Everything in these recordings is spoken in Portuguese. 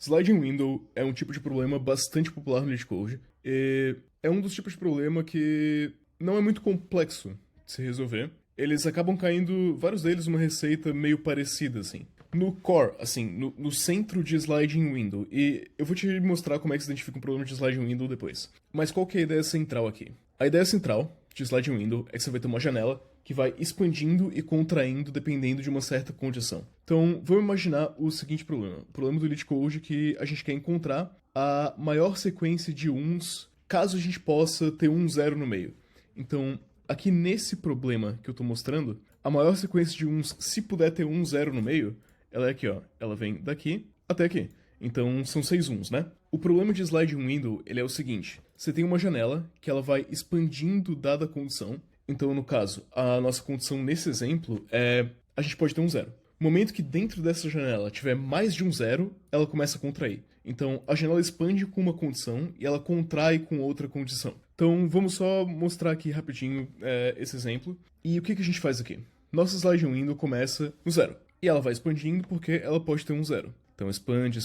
Sliding window é um tipo de problema bastante popular no LeetCode. E é um dos tipos de problema que não é muito complexo de se resolver. Eles acabam caindo, vários deles, numa receita meio parecida, assim. No core, assim, no centro de sliding window. E eu vou te mostrar como é que se identifica um problema de sliding window depois. Mas qual que é a ideia central aqui? A ideia central de sliding window é que você vai ter uma janela que vai expandindo e contraindo dependendo de uma certa condição. Então, vamos imaginar o seguinte problema. O problema do LeetCode é que a gente quer encontrar a maior sequência de uns, caso a gente possa ter um zero no meio. Então, aqui nesse problema que eu tô mostrando, a maior sequência de uns, se puder ter um zero no meio, ela é aqui, ó. Ela vem daqui até aqui. Então, são 6 uns, né? O problema de sliding window, ele é o seguinte. Você tem uma janela que ela vai expandindo dada a condição. Então, no caso, a nossa condição nesse exemplo é... a gente pode ter um zero. No momento que dentro dessa janela tiver mais de um zero, ela começa a contrair. Então, a janela expande com uma condição e ela contrai com outra condição. Então, vamos só mostrar aqui rapidinho esse exemplo. E o que a gente faz aqui? Nossa sliding window começa no zero. E ela vai expandindo porque ela pode ter um zero. Então, expande,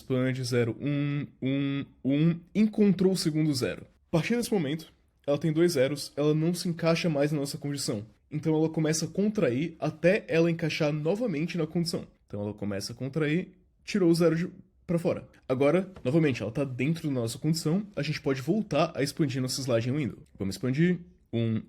0, 1, encontrou o segundo zero. A partir desse momento, ela tem 2 zeros, ela não se encaixa mais na nossa condição. Então ela começa a contrair até ela encaixar novamente na condição. Então ela começa a contrair, tirou o zero pra fora. Agora, novamente, ela tá dentro da nossa condição, a gente pode voltar a expandir nosso sliding window. Vamos expandir, 1,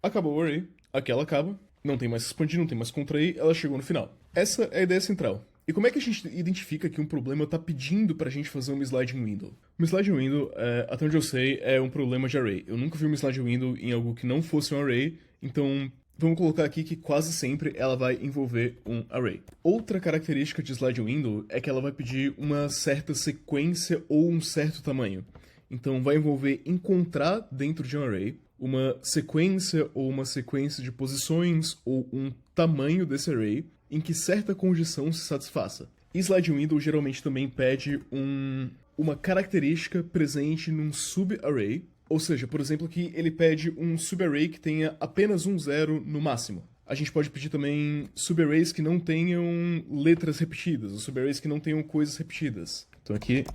acabou o array, aqui ela acaba, não tem mais expandir, não tem mais contrair, ela chegou no final. Essa é a ideia central. E como é que a gente identifica que um problema está pedindo pra gente fazer uma sliding window? Uma sliding window, até onde eu sei, é um problema de array. Eu nunca vi uma sliding window em algo que não fosse um array, então vamos colocar aqui que quase sempre ela vai envolver um array. Outra característica de sliding window é que ela vai pedir uma certa sequência ou um certo tamanho. Então vai envolver encontrar dentro de um array uma sequência ou uma sequência de posições ou um tamanho desse array em que certa condição se satisfaça. E sliding window geralmente também pede uma característica presente num subarray, ou seja, por exemplo, que ele pede um subarray que tenha apenas um zero no máximo. A gente pode pedir também subarrays que não tenham letras repetidas, ou subarrays que não tenham coisas repetidas. Então aqui,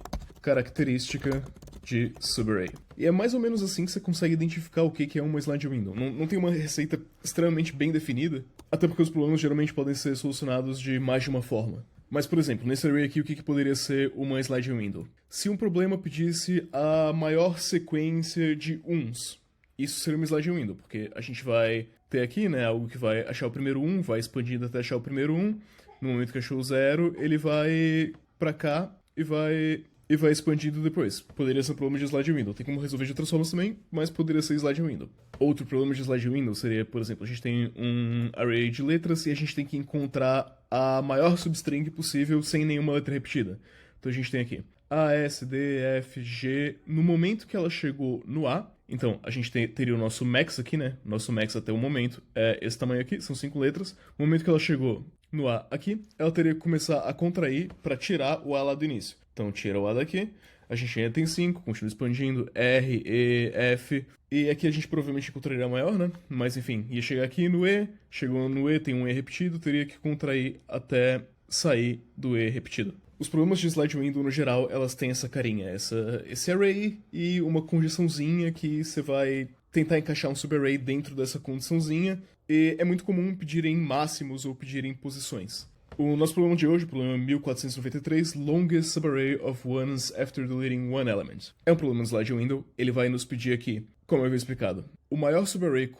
característica de subarray. E é mais ou menos assim que você consegue identificar o que é uma slide window. Não tem uma receita extremamente bem definida, até porque os problemas geralmente podem ser solucionados de mais de uma forma. Mas, por exemplo, nesse array aqui, o que poderia ser uma slide window? Se um problema pedisse a maior sequência de uns, isso seria uma slide window, porque a gente vai ter aqui, né, algo que vai achar o primeiro um, vai expandindo até achar o primeiro um. No momento que achou o zero, ele vai pra cá e vai expandindo depois. Poderia ser um problema de slide window. Tem como resolver de outras formas também, mas poderia ser slide window. Outro problema de slide window seria, por exemplo, a gente tem um array de letras e a gente tem que encontrar a maior substring possível sem nenhuma letra repetida. Então a gente tem aqui A, S, D, F, G. No momento que ela chegou no A, então a gente teria o nosso max aqui, né? Nosso max até o momento é esse tamanho aqui, são 5 letras. No momento que ela chegou no A aqui, ela teria que começar a contrair para tirar o A lá do início. Então tira o A daqui, a gente ainda tem 5, continua expandindo, R, E, F, e aqui a gente provavelmente encontraria maior, né? Mas enfim, ia chegar aqui no E, chegou no E, tem um E repetido, teria que contrair até sair do E repetido. Os problemas de slide window, no geral, elas têm essa carinha, esse array e uma condiçãozinha que você vai tentar encaixar um subarray dentro dessa condiçãozinha, e é muito comum pedirem máximos ou pedirem posições. O nosso problema de hoje, o problema 1493, Longest Subarray of Ones After Deleting One Element. É um problema no slide window, ele vai nos pedir aqui, como eu havia explicado, o maior subarray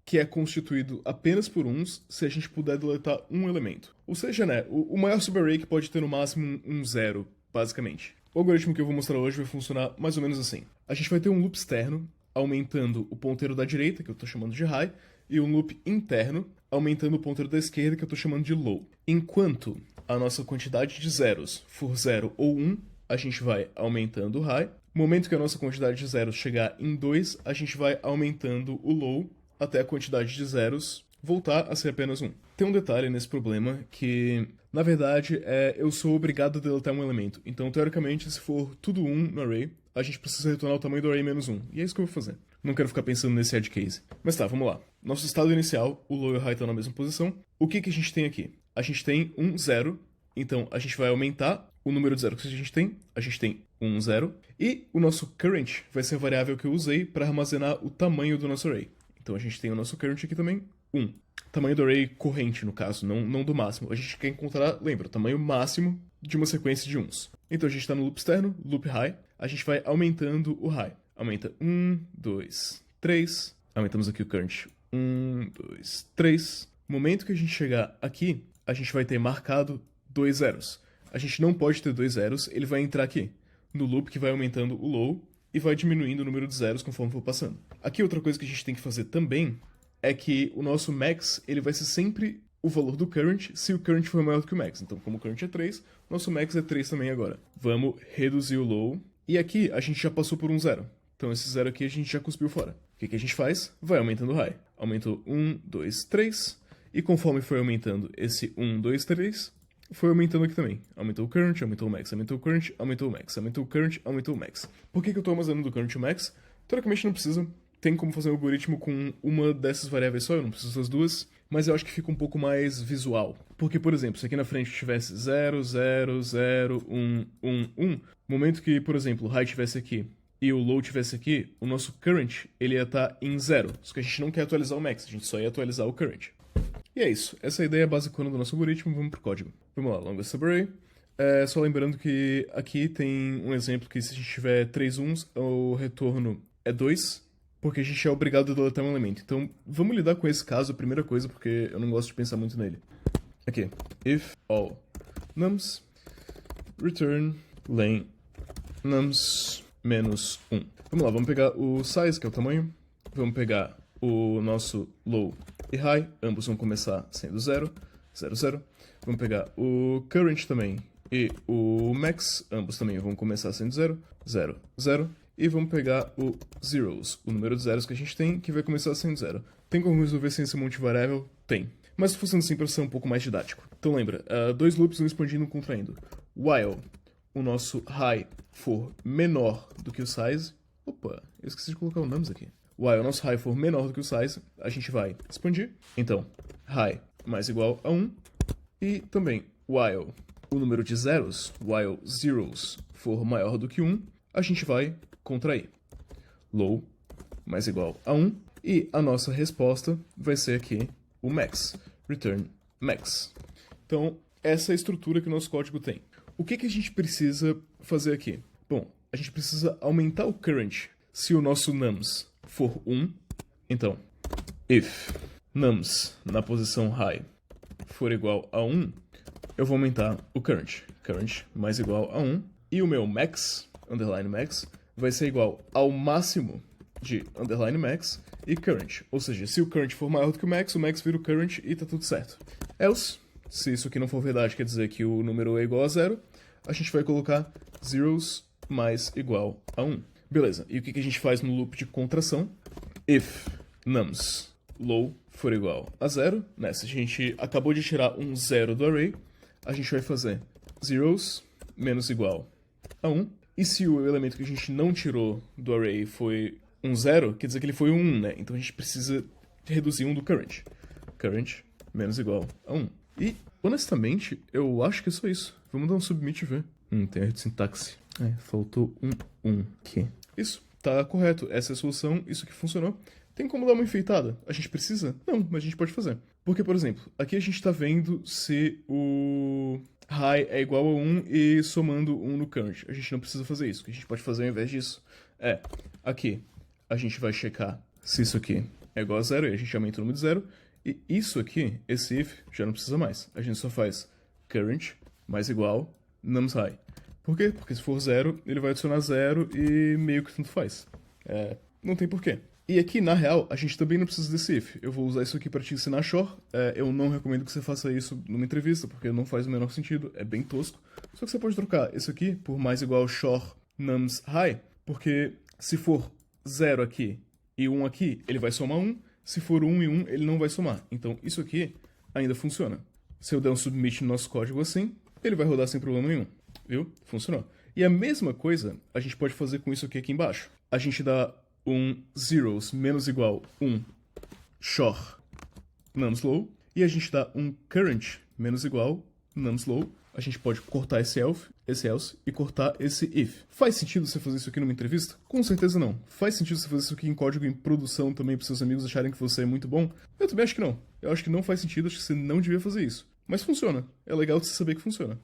que é constituído apenas por uns se a gente puder deletar um elemento. Ou seja, né, o maior subarray que pode ter no máximo um zero, basicamente. O algoritmo que eu vou mostrar hoje vai funcionar mais ou menos assim. A gente vai ter um loop externo, aumentando o ponteiro da direita, que eu estou chamando de high, e um loop interno, aumentando o ponteiro da esquerda, que eu estou chamando de low. Enquanto a nossa quantidade de zeros for 0 ou 1, a gente vai aumentando o high. No momento que a nossa quantidade de zeros chegar em 2, a gente vai aumentando o low até a quantidade de zeros voltar a ser apenas 1. Tem um detalhe nesse problema que, na verdade, eu sou obrigado a deletar um elemento. Então, teoricamente, se for tudo 1 no array, a gente precisa retornar o tamanho do array menos 1. E é isso que eu vou fazer. Não quero ficar pensando nesse edge case. Mas tá, vamos lá. Nosso estado inicial, o low e o high estão na mesma posição. O que a gente tem aqui? A gente tem um 0, então a gente vai aumentar o número de zeros que a gente tem 1, 0, e o nosso current vai ser a variável que eu usei para armazenar o tamanho do nosso array. Então a gente tem o nosso current aqui também, 1. Tamanho do array corrente, no caso, não do máximo. A gente quer encontrar, lembra, o tamanho máximo de uma sequência de uns. Então a gente está no loop externo, loop high, a gente vai aumentando o high. Aumenta 1, 2, 3, aumentamos aqui o current, 1, 2, 3. No momento que a gente chegar aqui, a gente vai ter marcado 2 zeros. A gente não pode ter 2 zeros, ele vai entrar aqui, no loop que vai aumentando o low e vai diminuindo o número de zeros conforme for passando. Aqui outra coisa que a gente tem que fazer também é que o nosso max, ele vai ser sempre o valor do current se o current for maior do que o max. Então, como o current é 3, nosso max é 3 também agora. Vamos reduzir o low. E aqui a gente já passou por um zero. Então esse zero aqui a gente já cuspiu fora. O que a gente faz? Vai aumentando o high. Aumentou 1, 2, 3. E conforme foi aumentando esse 1, 2, 3, foi aumentando aqui também. Aumentou o current, aumentou o max, aumentou o current, aumentou o max, aumentou o current, aumentou o max. Por que eu estou armazenando o current e o max? Teoricamente não precisa. Tem como fazer um algoritmo com uma dessas variáveis só, eu não preciso das duas. Mas eu acho que fica um pouco mais visual. Porque, por exemplo, se aqui na frente tivesse 0, 0, 0, 1, 1, 1, no momento que, por exemplo, o high tivesse aqui e o low tivesse aqui, o nosso current ele ia estar em 0. Só que a gente não quer atualizar o max, a gente só ia atualizar o current. E é isso. Essa é a ideia básica do nosso algoritmo. Vamos pro código. Vamos lá, longest subarray. Só lembrando que aqui tem um exemplo que se a gente tiver 3 uns, o retorno é 2. Porque a gente é obrigado a deletar um elemento. Então, vamos lidar com esse caso, a primeira coisa, porque eu não gosto de pensar muito nele. Aqui. If all nums return len nums menos 1. Vamos lá, vamos pegar o size, que é o tamanho. Vamos pegar o nosso low e high. Ambos vão começar sendo 0, 0, 0. Vamos pegar o current também e o max. Ambos também vão começar sendo 0, 0, 0. E vamos pegar o zeros, o número de zeros que a gente tem, que vai começar sendo 0. Tem como resolver sem esse monte de variável? Tem. Mas funciona assim para ser um pouco mais didático. Então lembra, dois loops, um expandindo e um contraindo. While o nosso high for menor do que o size... Opa, eu esqueci de colocar o nums aqui. While o nosso high for menor do que o size, a gente vai expandir. Então, high mais igual a 1. E também, while o número de zeros, while zeros for maior do que 1, a gente vai contrair. Low mais igual a 1. E a nossa resposta vai ser aqui o max. Return max. Então, essa é a estrutura que o nosso código tem. O que a gente precisa fazer aqui? Bom, a gente precisa aumentar o current se o nosso nums for 1. Então, if nums na posição high for igual a 1, eu vou aumentar o current. Current mais igual a 1. E o meu max, underline max, vai ser igual ao máximo de underline max e current. Ou seja, se o current for maior do que o max vira o current e tá tudo certo. Else, se isso aqui não for verdade, quer dizer que o número é igual a 0, a gente vai colocar zeros mais igual a 1. Beleza, e o que a gente faz no loop de contração? If nums low for igual a 0, né? Se a gente acabou de tirar um 0 do array, a gente vai fazer zeros menos igual a 1. E se o elemento que a gente não tirou do array foi um 0, quer dizer que ele foi um 1, né? Então a gente precisa reduzir um do current. Current menos igual a 1. E, honestamente, eu acho que é só isso. Vamos dar um submit e ver. Tem erro de sintaxe. Faltou um aqui. Isso, tá correto. Essa é a solução, isso que funcionou. Tem como dar uma enfeitada? A gente precisa? Não, mas a gente pode fazer. Porque, por exemplo, aqui a gente tá vendo se o high é igual a 1 e somando 1 no current. A gente não precisa fazer isso. O que a gente pode fazer ao invés disso é, aqui, a gente vai checar se isso aqui é igual a 0 e a gente aumenta o número de 0. E isso aqui, esse if, já não precisa mais. A gente só faz current mais igual nums high. Por quê? Porque se for 0, ele vai adicionar 0 e meio que tanto faz. Não tem porquê. E aqui, na real, a gente também não precisa desse if. Eu vou usar isso aqui para te ensinar Shor. Eu não recomendo que você faça isso numa entrevista, porque não faz o menor sentido, é bem tosco. Só que você pode trocar isso aqui por mais igual Shor nums high, porque se for 0 aqui e 1 aqui, ele vai somar 1. Se for 1 e 1, ele não vai somar. Então, isso aqui ainda funciona. Se eu der um submit no nosso código assim, ele vai rodar sem problema nenhum. Viu? Funcionou. E a mesma coisa a gente pode fazer com isso aqui embaixo. A gente dá um zeros menos igual 1 shor nums low, e a gente dá um current menos igual nums low, a gente pode cortar esse else e cortar esse if. Faz sentido você fazer isso aqui numa entrevista? Com certeza não. Faz sentido você fazer isso aqui em código em produção também para seus amigos acharem que você é muito bom? Eu também acho que não. Eu acho que não faz sentido, acho que você não devia fazer isso. Mas funciona. É legal de você saber que funciona.